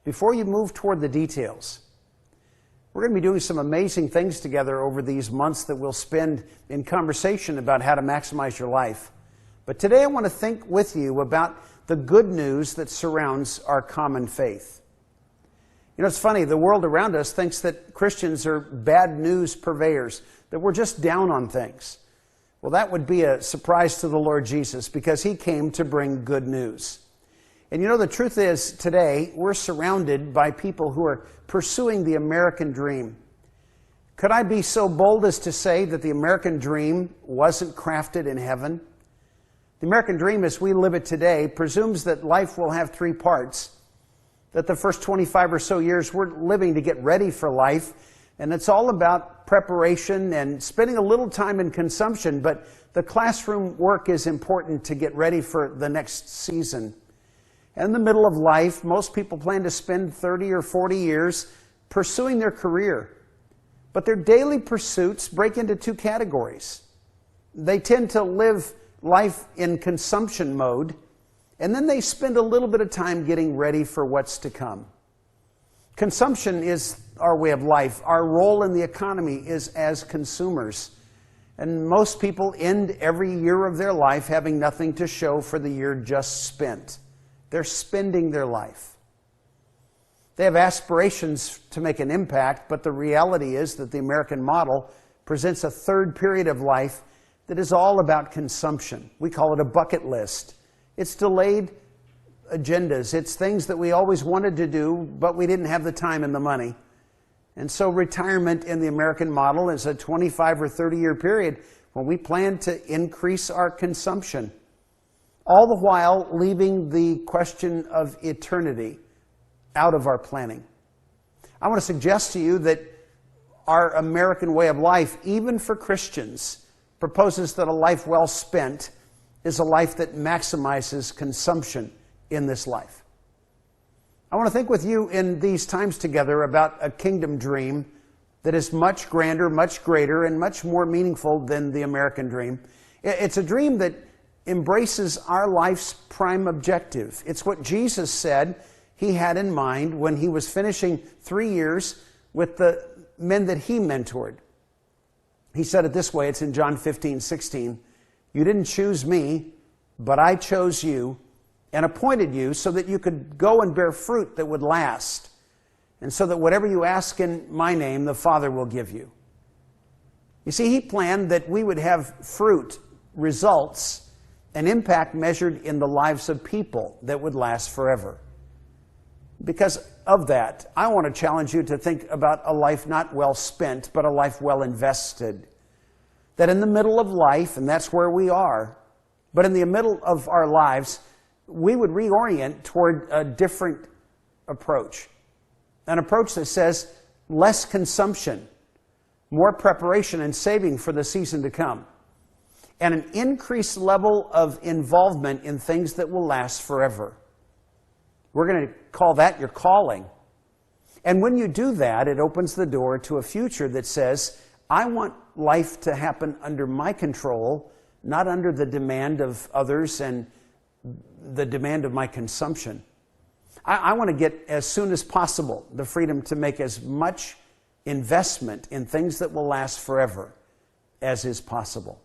before you move toward the details. We're going to be doing some amazing things together over these months that we'll spend in conversation about how to maximize your life. But today I want to think with you about the good news that surrounds our common faith. You know, it's funny, the world around us thinks that Christians are bad news purveyors, that we're just down on things. Well, that would be a surprise to the Lord Jesus, because He came to bring good news. And you know, the truth is, today, we're surrounded by people who are pursuing the American dream. Could I be so bold as to say that the American dream wasn't crafted in heaven? The American dream, as we live it today, presumes that life will have three parts. That the first 25 or so years we're living to get ready for life, and it's all about preparation and spending a little time in consumption, but the classroom work is important to get ready for the next season. In the middle of life, most people plan to spend 30 or 40 years pursuing their career, but their daily pursuits break into two categories. They tend to live life in consumption mode, and then they spend a little bit of time getting ready for what's to come. Consumption is our way of life. Our role in the economy is as consumers. And most people end every year of their life having nothing to show for the year just spent. They're spending their life. They have aspirations to make an impact, but the reality is that the American model presents a third period of life that is all about consumption. We call it a bucket list. It's delayed agendas. It's things that we always wanted to do, but we didn't have the time and the money. And so retirement in the American model is a 25 or 30-year period when we plan to increase our consumption, all the while leaving the question of eternity out of our planning. I want to suggest to you that our American way of life, even for Christians, proposes that a life well spent is a life that maximizes consumption in this life. I want to think with you in these times together about a kingdom dream that is much grander, much greater, and much more meaningful than the American dream. It's a dream that embraces our life's prime objective. It's what Jesus said He had in mind when He was finishing 3 years with the men that He mentored. He said it this way, it's in John 15:16. You didn't choose me, but I chose you and appointed you so that you could go and bear fruit that would last, and so that whatever you ask in my name, the Father will give you. You see, He planned that we would have fruit, results, and impact measured in the lives of people that would last forever. Because of that, I want to challenge you to think about a life not well spent, but a life well invested. That in the middle of life, and that's where we are, but in the middle of our lives, we would reorient toward a different approach. An approach that says less consumption, more preparation and saving for the season to come, and an increased level of involvement in things that will last forever. We're going to call that your calling. And when you do that, it opens the door to a future that says, I want life to happen under my control, not under the demand of others and the demand of my consumption. I want to get, as soon as possible, the freedom to make as much investment in things that will last forever as is possible.